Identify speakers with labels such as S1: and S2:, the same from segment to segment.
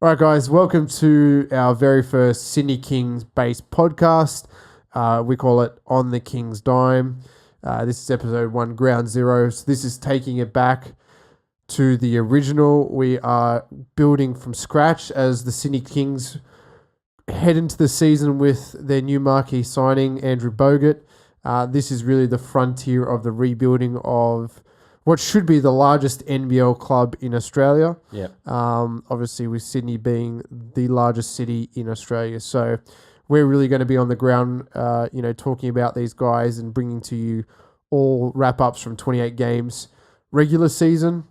S1: All right, guys, welcome to our very first Sydney Kings-based podcast. We call it On the King's Dime. This is episode 1, Ground Zero. So this is taking it back to the original. We are building from scratch as the Sydney Kings head into the season with their new marquee signing, Andrew Bogut. This is really the frontier of the rebuilding of what should be the largest NBL club in Australia.
S2: Yeah.
S1: Obviously, with Sydney being the largest city in Australia. So we're really going to be on the ground, talking about these guys and bringing to you all wrap-ups from 28 games regular season.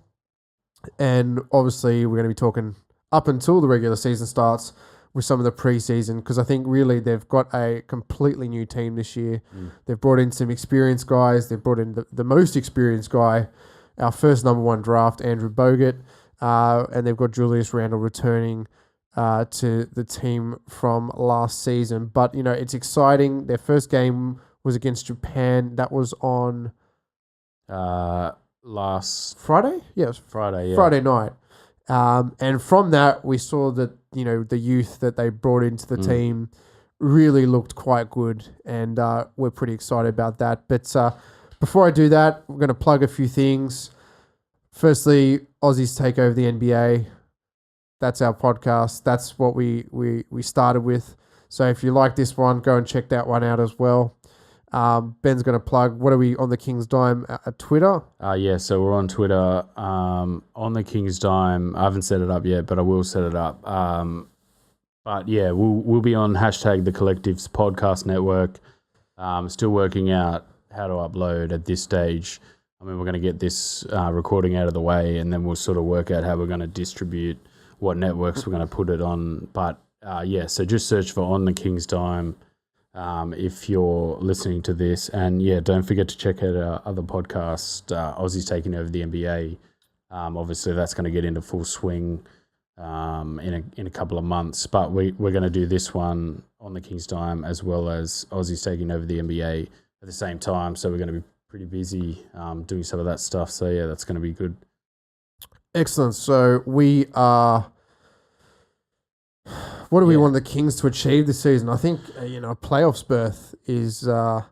S1: And obviously, we're going to be talking up until the regular season starts with some of the preseason, because I think really they've got a completely new team this year. They've brought in some experienced guys. They've brought in the most experienced guy, our first number 1 draft, Andrew Bogut, and they've got Julius Randle returning to the team from last season. But, it's exciting. Their first game was against Japan. That was on
S2: last
S1: Friday? Yes.
S2: Friday, yeah.
S1: Friday night. And from that, we saw that, the youth that they brought into the team really looked quite good. And we're pretty excited about that. But before I do that, we're going to plug a few things. Firstly, Aussies take over the NBA. That's our podcast. That's what we started with. So if you like this one, go and check that one out as well. Ben's going to plug, what are we on the King's Dime at Twitter?
S2: So we're on Twitter, on the King's Dime. I haven't set it up yet, but I will set it up. But yeah, we'll be on hashtag the Collectives Podcast Network. Still working out how to upload at this stage. I mean, we're going to get this recording out of the way, and then we'll sort of work out how we're going to distribute what networks we're going to put it on. But so just search for On the King's Dime. If you're listening to this, and don't forget to check out our other podcast, Aussies Taking Over the NBA. Obviously that's going to get into full swing in a couple of months, but we're going to do this one on the King's Dime as well as Aussies Taking Over the NBA at the same time. So we're going to be pretty busy doing some of that stuff. So yeah, that's going to be good.
S1: Excellent. So we are. What do we want the Kings to achieve this season? I think a playoffs berth is what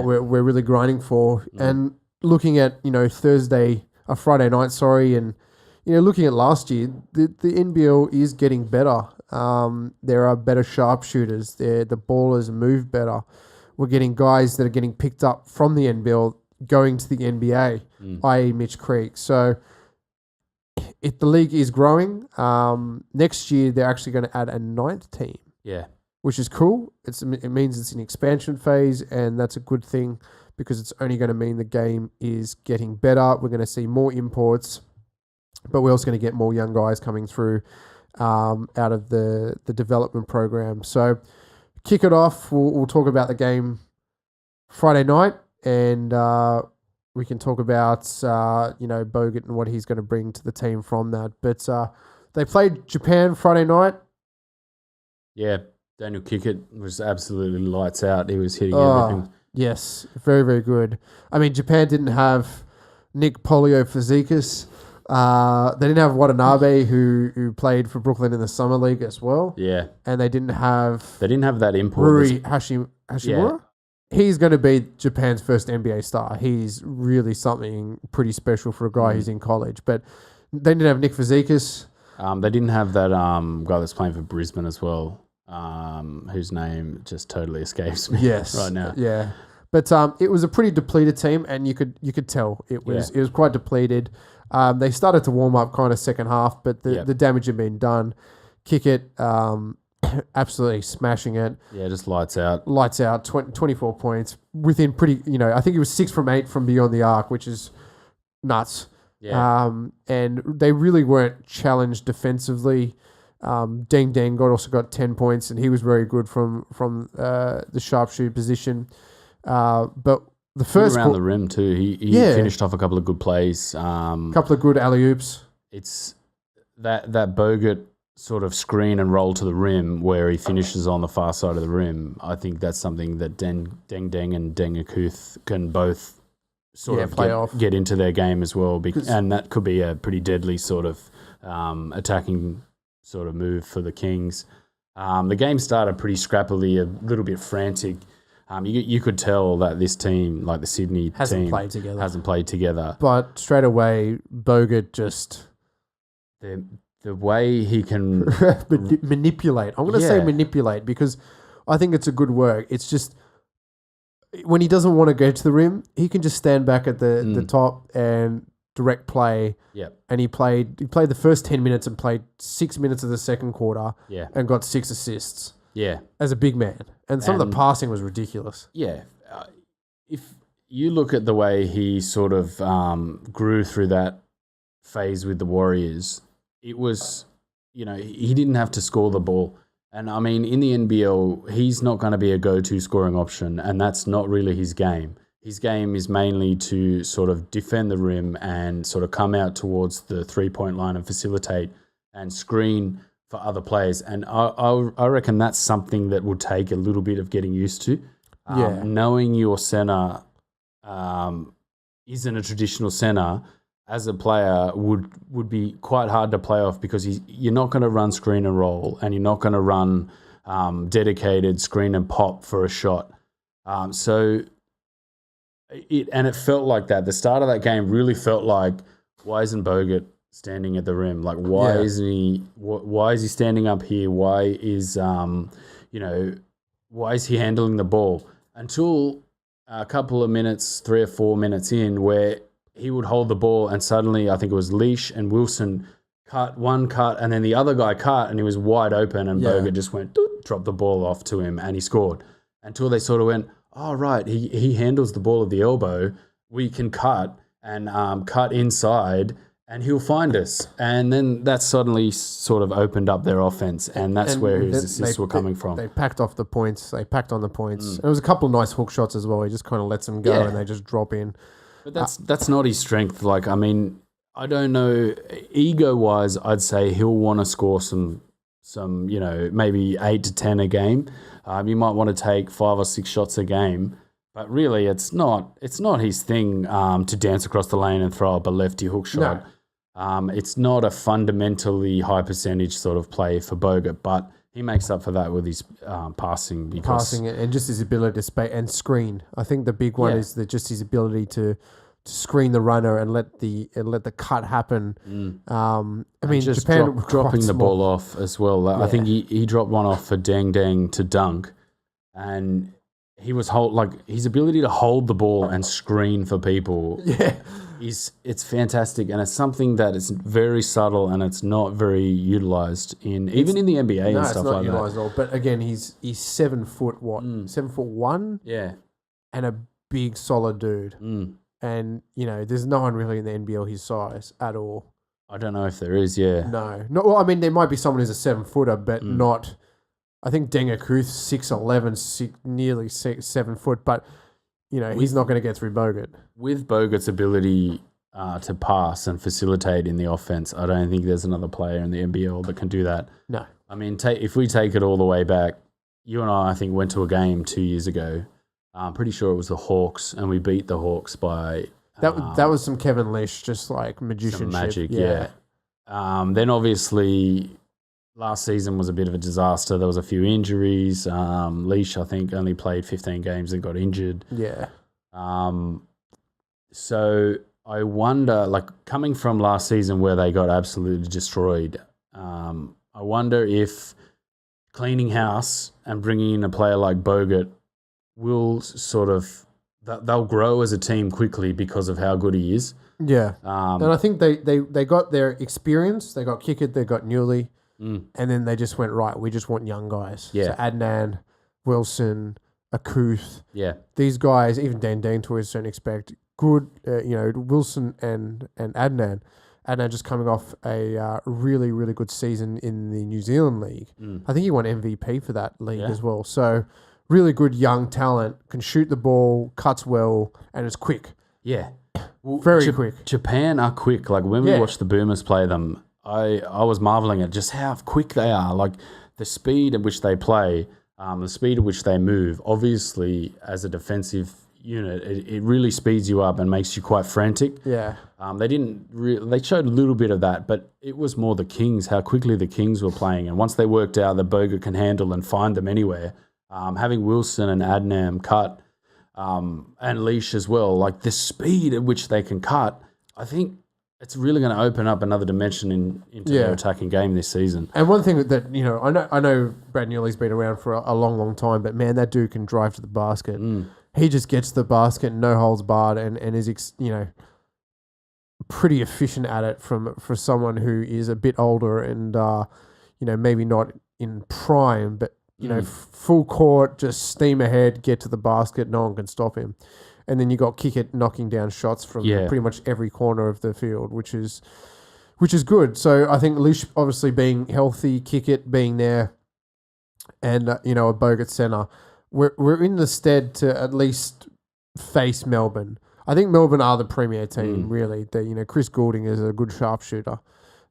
S1: we're really grinding for. And looking at Friday night, and looking at last year, the NBL is getting better. There are better sharpshooters. The ballers move better. We're getting guys that are getting picked up from the NBL going to the NBA, i.e. Mitch Creek. So if the league is growing, next year they're actually going to add a 9th team.
S2: Yeah.
S1: Which is cool. It means it's an expansion phase, and that's a good thing because it's only going to mean the game is getting better. We're going to see more imports, but we're also going to get more young guys coming through out of the development program. So kick it off. We'll talk about the game Friday night, and we can talk about, Bogut and what he's going to bring to the team from that. But they played Japan Friday night.
S2: Yeah, Daniel Kickett was absolutely lights out. He was hitting everything.
S1: Yes, very, very good. I mean, Japan didn't have Nick Polio-Fazekas. They didn't have Watanabe, who played for Brooklyn in the Summer League as well.
S2: Yeah.
S1: And they didn't have
S2: that import.
S1: Rui Hashimura.
S2: Yeah.
S1: He's going to be Japan's first NBA star. He's really something pretty special for a guy who's in college. But they didn't have Nick Fazekas.
S2: They didn't have that guy that's playing for Brisbane as well, whose name just totally escapes me right now.
S1: Yeah. But it was a pretty depleted team, and you could tell it was quite depleted. They started to warm up kind of second half, but the damage had been done. Kickett, absolutely smashing it.
S2: Yeah, just lights out.
S1: 24 points within pretty, I think it was 6 from 8 from beyond the arc, which is nuts.
S2: Yeah.
S1: And they really weren't challenged defensively. Deng also got 10 points, and he was very good from the sharpshooter position. But the first
S2: around the rim too. He finished off a couple of good plays.
S1: Couple of good alley-oops.
S2: It's that Bogut sort of screen and roll to the rim where he finishes on the far side of the rim. I think that's something that Deng and Deng Akuth can both sort of get into their game as well. And that could be a pretty deadly sort of attacking sort of move for the Kings. The game started pretty scrappily, a little bit frantic. You could tell that this team, like the Sydney
S1: Hasn't
S2: team,
S1: played
S2: together.
S1: But straight away, Bogut just
S2: the way he can
S1: manipulate. I'm going to say manipulate because I think it's a good work. It's just when he doesn't want to go to the rim, he can just stand back at the top and direct play.
S2: Yep.
S1: And he played the first 10 minutes and played 6 minutes of the second quarter.
S2: Yeah.
S1: And got 6 assists.
S2: Yeah.
S1: As a big man. And some of the passing was ridiculous.
S2: Yeah. If you look at the way he sort of grew through that phase with the Warriors, it was, he didn't have to score the ball. And I mean, in the NBL, he's not going to be a go-to scoring option, and that's not really his game. His game is mainly to sort of defend the rim and sort of come out towards the three-point line and facilitate and screen for other players. And I reckon that's something that will take a little bit of getting used to. Knowing your center isn't a traditional center as a player would be quite hard to play off because you're not going to run screen and roll and you're not going to run dedicated screen and pop for a shot. It felt like that. The start of that game really felt like, why isn't Bogut standing at the rim? Like, why isn't he? Why is he standing up here? Why is why is he handling the ball? Until a couple of minutes, 3 or 4 minutes in, where he would hold the ball and suddenly, I think it was Leash and Wilson cut, and then the other guy cut, and he was wide open, and Bogut just went, dropped the ball off to him, and he scored. Until they sort of went, oh, right, he handles the ball at the elbow. We can cut and cut inside, and he'll find us. And then that suddenly sort of opened up their offense, and that's where his assists were coming from.
S1: They packed off the points. They packed on the points. There was a couple of nice hook shots as well. He just kind of lets them go, and they just drop in.
S2: But that's not his strength. Like, I mean, I don't know. Ego-wise, I'd say he'll want to score some maybe 8 to 10 a game. You might want to take 5 or 6 shots a game. But really, it's not his thing to dance across the lane and throw up a lefty hook shot. No. It's not a fundamentally high percentage sort of play for Bogut, but he makes up for that with his passing.
S1: Passing and just his ability to space and screen. I think the big one is just his ability to screen the runner and let the cut happen. I mean,
S2: just
S1: Japan
S2: dropping the ball off as well. I think he dropped one off for Deng to dunk, and he was his ability to hold the ball and screen for people. It's fantastic, and it's something that is very subtle and it's not very utilized even in the NBA and stuff like that. No, it's not utilized
S1: at all. But again, he's 7 foot 7'1"?
S2: Yeah,
S1: and a big solid dude. And there's no one really in the NBL his size at all.
S2: I don't know if there is. Yeah,
S1: no. Well, I mean, there might be someone who's a 7-footer, but not. I think Deng Akuth 6'11", nearly 7 foot, but. He's not going to get through Bogut.
S2: With Bogut's ability to pass and facilitate in the offense, I don't think there's another player in the NBL that can do that.
S1: No.
S2: I mean, if we take it all the way back, you and I think, went to a game 2 years ago. I'm pretty sure it was the Hawks, and we beat the Hawks by...
S1: That was some Kevin Lish, just like magicianship.
S2: Some magic, yeah. Then obviously... Last season was a bit of a disaster. There was a few injuries. Leash, I think, only played 15 games and got injured.
S1: Yeah.
S2: So I wonder, coming from last season where they got absolutely destroyed, I wonder if cleaning house and bringing in a player like Bogut will sort of... They'll grow as a team quickly because of how good he is.
S1: Yeah. And I think they got their experience. They got Kickett, they got Newley. And then they just went, right, we just want young guys.
S2: Yeah.
S1: So Adnan, Wilson, Akuth.
S2: Yeah.
S1: These guys, even Deng to a certain extent, good, Wilson and Adnan. Adnan just coming off a really, really good season in the New Zealand League. I think he won MVP for that league as well. So really good young talent, can shoot the ball, cuts well, and is quick.
S2: Yeah. Well,
S1: very quick.
S2: Japan are quick. Like when we watch the Boomers play them, I was marveling at just how quick they are. Like the speed at which they play, the speed at which they move. Obviously, as a defensive unit, it really speeds you up and makes you quite frantic.
S1: Yeah.
S2: They showed a little bit of that, but it was more the Kings, how quickly the Kings were playing. And once they worked out that Bogut can handle and find them anywhere, having Wilson and Adnam cut, and Leash as well, like the speed at which they can cut, I think it's really going to open up another dimension into their attacking game this season.
S1: And one thing that, I know Brad Newley's been around for a long, long time, but man, that dude can drive to the basket. He just gets to the basket, no holds barred, and is, pretty efficient at it for someone who is a bit older and, maybe not in prime, but, full court, just steam ahead, get to the basket, no one can stop him. And then you got Kickett knocking down shots from pretty much every corner of the field, which is good. So I think Lish obviously being healthy, Kickett being there, and a Bogut center, we're in the stead to at least face Melbourne. I think Melbourne are the premier team, really. Chris Goulding is a good sharpshooter,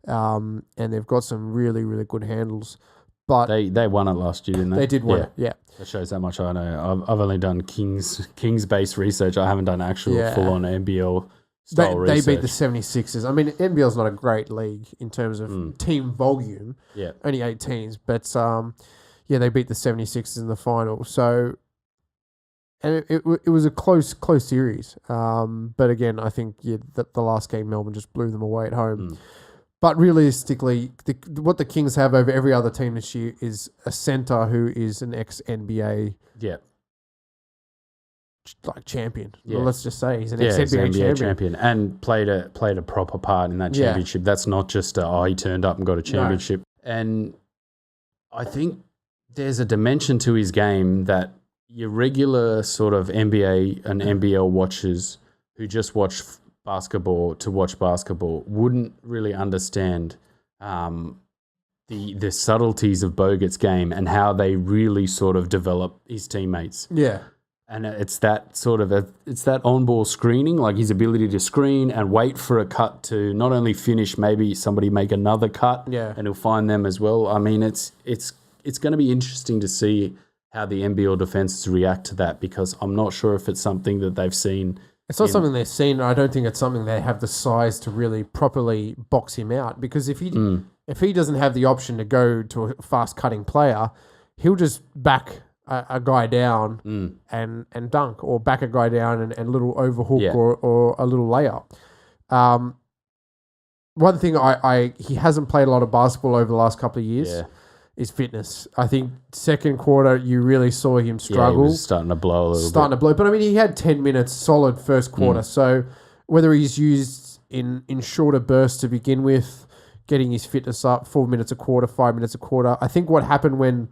S1: and they've got some really, really good handles. But
S2: they won it last year, didn't they?
S1: They did win it, yeah.
S2: That shows how much I know. I've only done Kings-based research. I haven't done actual full-on NBL style research.
S1: They beat the 76ers. I mean, NBL's not a great league in terms of team volume.
S2: Yeah.
S1: Only 8 teams. But, they beat the 76ers in the final. So, and it was a close series. But again, I think the last game, Melbourne just blew them away at home. But realistically, what the Kings have over every other team this year is a center who is an ex-NBA champion.
S2: Yeah.
S1: Well, let's just say he's an ex-NBA champion.
S2: And played a proper part in that championship. Yeah. That's not just he turned up and got a championship. No. And I think there's a dimension to his game that your regular sort of NBA and NBL watchers who just watch basketball wouldn't really understand the subtleties of Bogut's game and how they really sort of develop his teammates.
S1: Yeah.
S2: And it's that sort of it's that on-ball screening, like his ability to screen and wait for a cut to not only finish, maybe somebody make another cut, and he'll find them as well. I mean, it's going to be interesting to see how the NBL defenses react to that, because I'm not sure if it's something that they've seen.
S1: It's not something they've seen. I don't think it's something they have the size to really properly box him out, because if he doesn't have the option to go to a fast-cutting player, he'll just back a guy down and dunk, or back a guy down and little overhook or a little layup. One thing he hasn't played a lot of basketball over the last couple of years is fitness. I think second quarter you really saw him struggle.
S2: Yeah, he was starting to blow a little bit.
S1: But I mean, he had 10 minutes solid first quarter. So whether he's used in shorter bursts to begin with, getting his fitness up, 4 minutes a quarter, 5 minutes a quarter. I think what happened when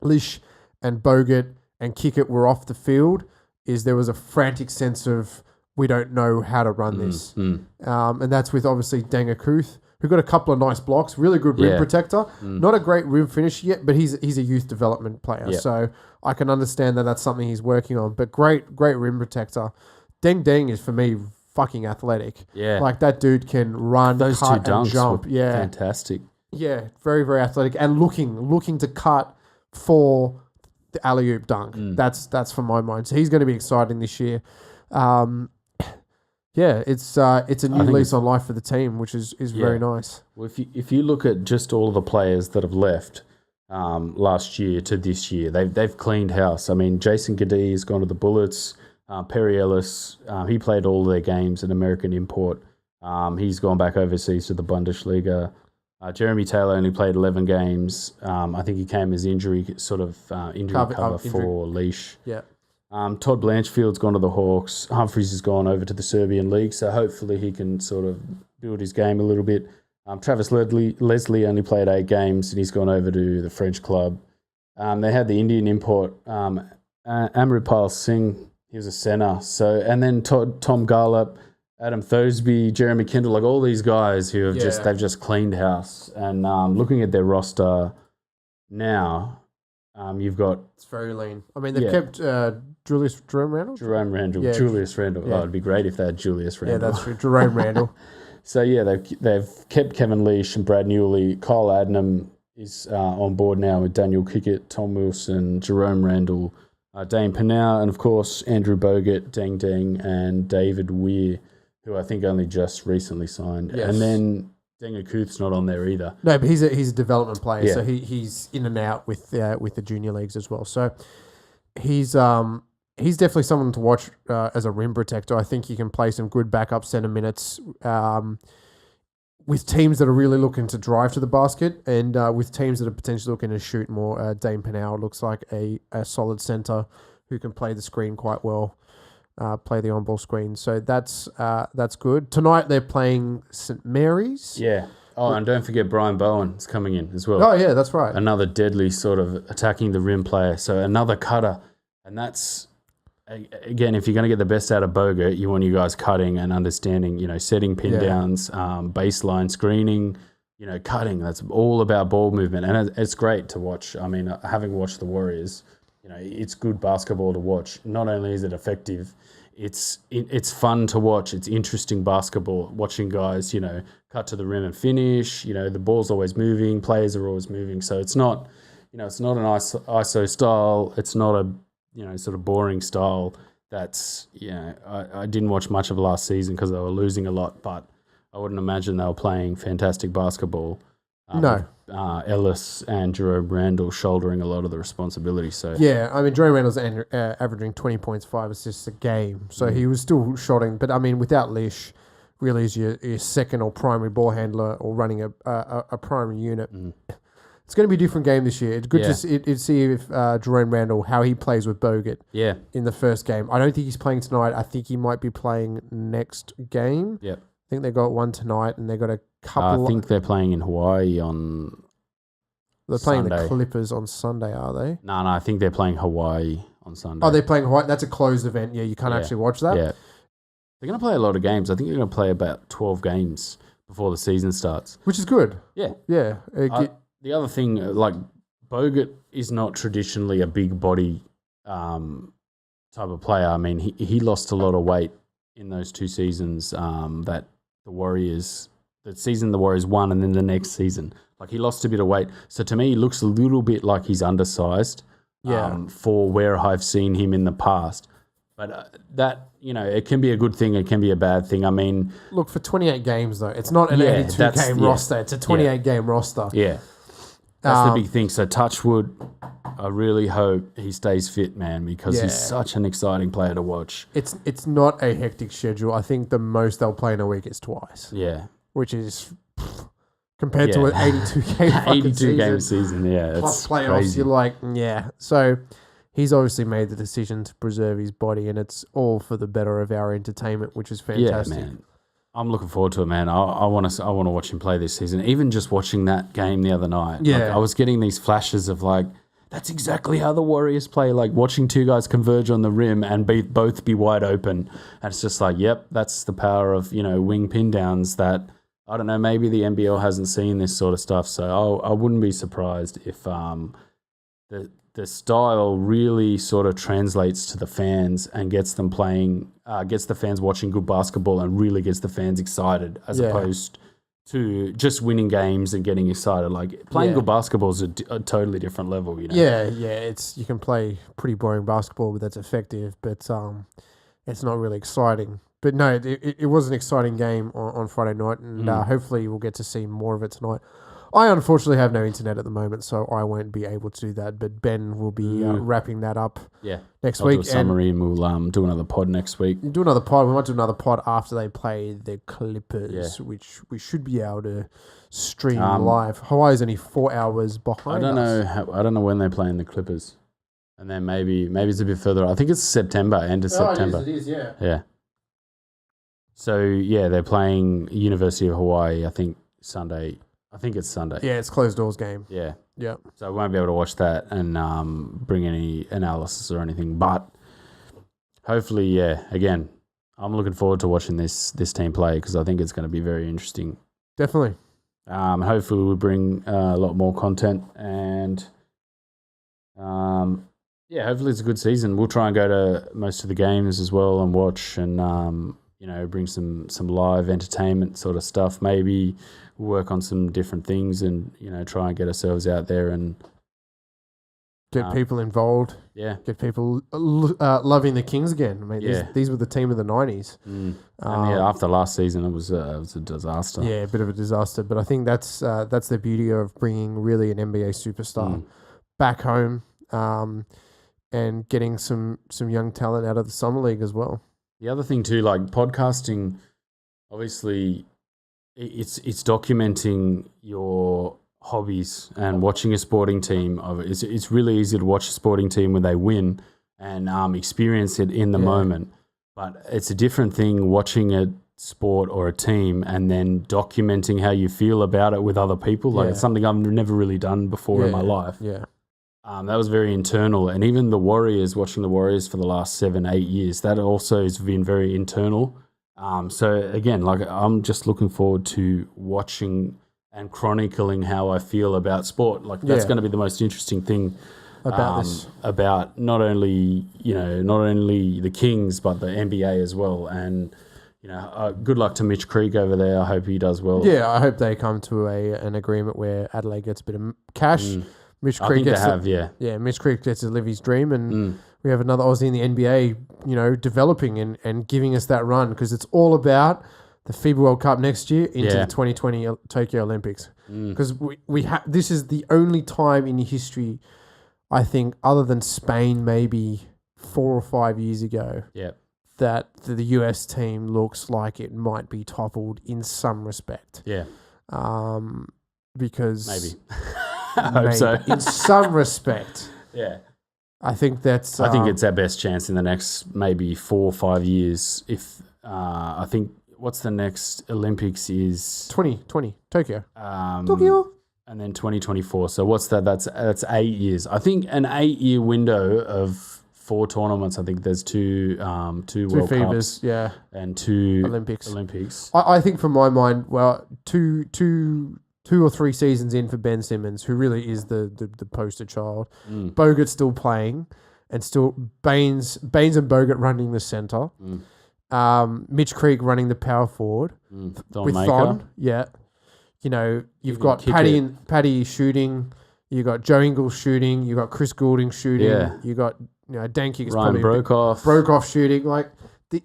S1: Lish and Bogut and Kickett were off the field is there was a frantic sense of, we don't know how to run this. And that's with obviously Dangakuth, who got a couple of nice blocks, really good rim protector. Not a great rim finish yet, but he's a youth development player. So I can understand that that's something he's working on. But great rim protector. Deng is, for me, fucking athletic. Yeah. Like, that dude can run,
S2: those
S1: cut,
S2: two dunks
S1: and jump.
S2: were fantastic.
S1: Yeah, very, very athletic. And looking to cut for the alley-oop dunk. That's from my mind. So he's going to be exciting this year. It's a new lease on life for the team, which is very nice.
S2: Well, if you look at just all the players that have left last year to this year, they've cleaned house. I mean, Jason Gadee has gone to the Bullets. Perry Ellis, he played all their games, an American import. He's gone back overseas to the Bundesliga. Jeremy Taylor only played 11 games. I think he came as injury cover for Leash.
S1: Yeah.
S2: Todd Blanchfield's gone to the Hawks. Humphreys has gone over to the Serbian League, so hopefully he can sort of build his game a little bit. Travis Leslie only played 8 games, and he's gone over to the French club. They had the Indian import, Amripal Singh. He was a centre. And then Tom Garlap, Adam Thosby, Jeremy Kendall, like all these guys who have they've just cleaned house. And looking at their roster now, you've got...
S1: It's very lean. I mean, they've kept Jerome Randall?
S2: Jerome Randall. Yeah. Julius Randall. Yeah. Oh, it'd be great if they had Julius Randall.
S1: Yeah, that's true. Jerome Randall.
S2: So, they've kept Kevin Leash and Brad Newley. Kyle Adnam is on board now with Daniel Kickett, Tom Wilson, Jerome Randall, Dane Pinau, and of course Andrew Bogut, Deng Deng, and David Weir, who I think only just recently signed.
S1: Yes.
S2: And then Denga Kuth's not on there either.
S1: No, but he's a development player,
S2: Yeah.
S1: so he's in and out with the junior leagues as well. So he's definitely someone to watch as a rim protector. I think he can play some good backup center minutes with teams that are really looking to drive to the basket, and with teams that are potentially looking to shoot more. Dane Pinau looks like a solid center who can play the screen quite well, play the on-ball screen. So that's good. Tonight they're playing St. Mary's.
S2: Yeah. Oh, and don't forget Brian Bowen's coming in as well.
S1: Oh, yeah, that's right.
S2: Another deadly sort of attacking the rim player. So another cutter. And that's, again, if you're going to get the best out of Bogut, you want you guys cutting and understanding, setting pin downs, baseline screening, cutting. That's all about ball movement. And it's great to watch. I mean, having watched the Warriors, it's good basketball to watch. Not only is it effective, it's fun to watch. It's interesting basketball, watching guys, cut to the rim and finish. The ball's always moving, players are always moving. So it's not, it's not an ISO style. It's not a, sort of boring style. That's, I didn't watch much of last season because they were losing a lot, but I wouldn't imagine they were playing fantastic basketball.
S1: No.
S2: Ellis and Jerome Randall shouldering a lot of the responsibility. So
S1: yeah, I mean, Jerome Randall's averaging 20 points, 5 assists a game. So he was still shooting. But, I mean, without Lish, really is your second or primary ball handler or running a primary unit. It's going to be a different game this year. It's good to see if Jerome Randall, how he plays with Bogut in the first game. I don't think he's playing tonight. I think he might be playing next game.
S2: Yep.
S1: I think they got one tonight, and they got a couple.
S2: I think they're playing in Hawaii on
S1: They're playing
S2: Sunday.
S1: the Clippers on Sunday, are they?
S2: No, I think they're playing Hawaii on Sunday.
S1: Oh, they're playing Hawaii. That's a closed event. Yeah, you can't actually watch that.
S2: Yeah. They're going to play a lot of games. I think they're going to play about 12 games before the season starts.
S1: Which is good.
S2: Yeah.
S1: Yeah.
S2: The other thing, like Bogut is not traditionally a big body type of player. I mean, he lost a lot of weight in those 2 seasons that the Warriors won, and then the next season. Like, he lost a bit of weight. So to me, he looks a little bit like he's undersized for where I've seen him in the past. But that, it can be a good thing. It can be a bad thing. I mean...
S1: Look, for 28 games, though, it's not an 82-game roster. It's a 28-game roster.
S2: Yeah. That's the big thing. So touch wood, I really hope he stays fit, man, because he's such an exciting player to watch.
S1: It's not a hectic schedule. I think the most they'll play in a week is twice.
S2: Yeah.
S1: Which is... compared to an 82-game
S2: season, yeah.
S1: Plus playoffs,
S2: crazy.
S1: you're like, yeah. So he's obviously made the decision to preserve his body, and it's all for the better of our entertainment, which is fantastic.
S2: Yeah, man. I'm looking forward to it, man. I want to watch him play this season. Even just watching that game the other night,
S1: yeah.
S2: I was getting these flashes of like, that's exactly how the Warriors play. Like watching 2 guys converge on the rim and both be wide open, and it's just like, yep, that's the power of wing pin downs that. I don't know, maybe the NBL hasn't seen this sort of stuff, so I wouldn't be surprised if the style really sort of translates to the fans and gets them playing, gets the fans watching good basketball and really gets the fans excited as opposed to just winning games and getting excited. Like playing good basketball is a totally different level,
S1: Yeah, you can play pretty boring basketball, but that's effective, but it's not really exciting. But no, it was an exciting game on Friday night, and hopefully we'll get to see more of it tonight. I unfortunately have no internet at the moment, so I won't be able to do that. But Ben will be wrapping that up next week.
S2: Do a summary, and we'll do another pod next week.
S1: Do another pod. We might do another pod after they play the Clippers, which we should be able to stream live. Hawaii's only 4 hours behind us.
S2: I don't know when they're playing the Clippers. And then maybe it's a bit further. I think it's September, end of September.
S1: It is, yeah.
S2: Yeah. So, they're playing University of Hawaii, I think, Sunday. I think it's Sunday.
S1: Yeah, it's closed doors game.
S2: Yeah.
S1: Yeah.
S2: So I won't be able to watch that and bring any analysis or anything. But hopefully, again, I'm looking forward to watching this team play because I think it's going to be very interesting.
S1: Definitely.
S2: Hopefully we'll bring a lot more content and... hopefully it's a good season. We'll try and go to most of the games as well and watch and, bring some live entertainment sort of stuff. Maybe we'll work on some different things and, try and get ourselves out there and
S1: Get people involved.
S2: Yeah.
S1: Get people loving the Kings again. I mean, these were the team of the 90s.
S2: And after last season, it was a disaster.
S1: Yeah, a bit of a disaster. But I think that's the beauty of bringing really an NBA superstar back home and getting some young talent out of the Summer League as well.
S2: The other thing too, like podcasting, obviously, it's documenting your hobbies and watching a sporting team. It's really easy to watch a sporting team when they win and experience it in the moment. But it's a different thing watching a sport or a team and then documenting how you feel about it with other people. Like it's something I've never really done before in my life.
S1: Yeah.
S2: That was very internal. And even the Warriors, watching the Warriors for the last 7-8 years, that also has been very internal. So again, like I'm just looking forward to watching and chronicling how I feel about sport. Like that's going to be the most interesting thing
S1: about this.
S2: About not only the Kings, but the NBA as well. And, good luck to Mitch Creek over there. I hope he does well.
S1: Yeah, I hope they come to an agreement where Adelaide gets a bit of cash. Mitch Creek Mitch Creek gets to live his dream, and we have another Aussie in the NBA, developing and giving us that run, because it's all about the FIBA World Cup next year into the 2020 Tokyo Olympics. Because this is the only time in history, I think, other than Spain maybe 4 or 5 years ago, that the US team looks like it might be toppled in some respect.
S2: Yeah.
S1: Because
S2: maybe. I hope so.
S1: In some respect.
S2: Yeah.
S1: I think that's...
S2: I think it's our best chance in the next maybe 4 or 5 years. If I think, what's the next Olympics is...
S1: 2020, Tokyo. Tokyo.
S2: And then 2024. So what's that? That's 8 years. I think an 8-year window of 4 tournaments. I think there's two World
S1: FIBAs,
S2: Cups, and 2
S1: Olympics. I think, from my mind, well, two or 3 seasons in for Ben Simmons, who really is the poster child. Bogut still playing, and still Baines and Bogut running the centre. Mitch Creek running the power forward with Thon. Yeah, you've got Paddy shooting. You got Joe Ingles shooting. You got Chris Goulding shooting. Yeah. You got Danke is
S2: Ryan
S1: probably
S2: Broekhoff
S1: shooting. Like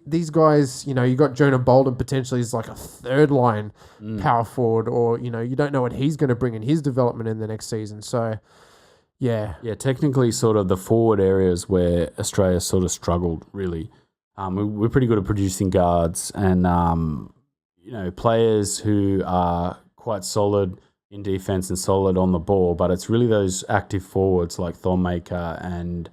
S1: these guys, you got Jonah Bolden potentially as like a third line power forward, or you don't know what he's going to bring in his development in the next season. So, yeah,
S2: technically, sort of the forward areas where Australia sort of struggled really. We're pretty good at producing guards and players who are quite solid in defense and solid on the ball, but it's really those active forwards like Thonmaker and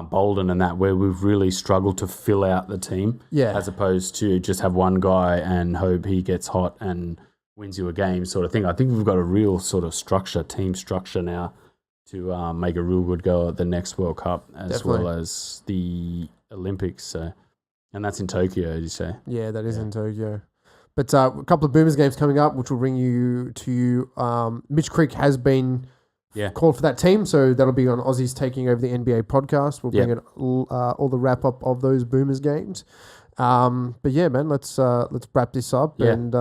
S2: Bolden and that, where we've really struggled to fill out the team, as opposed to just have one guy and hope he gets hot and wins you a game sort of thing. I think we've got a real sort of team structure now to make a real good go at the next World Cup as well as the Olympics. So, and that's in Tokyo, as you say.
S1: Yeah, that is in Tokyo. But a couple of Boomers games coming up, which will bring you to Mitch Creek has been called for that team, so that'll be on Aussies Taking Over the NBA podcast. We'll bring all the wrap up of those Boomers games. But yeah, man, let's wrap this up, and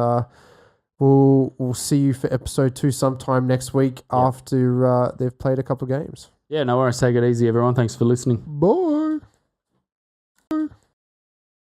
S1: we'll see you for episode 2 sometime next week after they've played a couple of games.
S2: Yeah, no worries. Take it easy, everyone. Thanks for listening.
S1: Bye.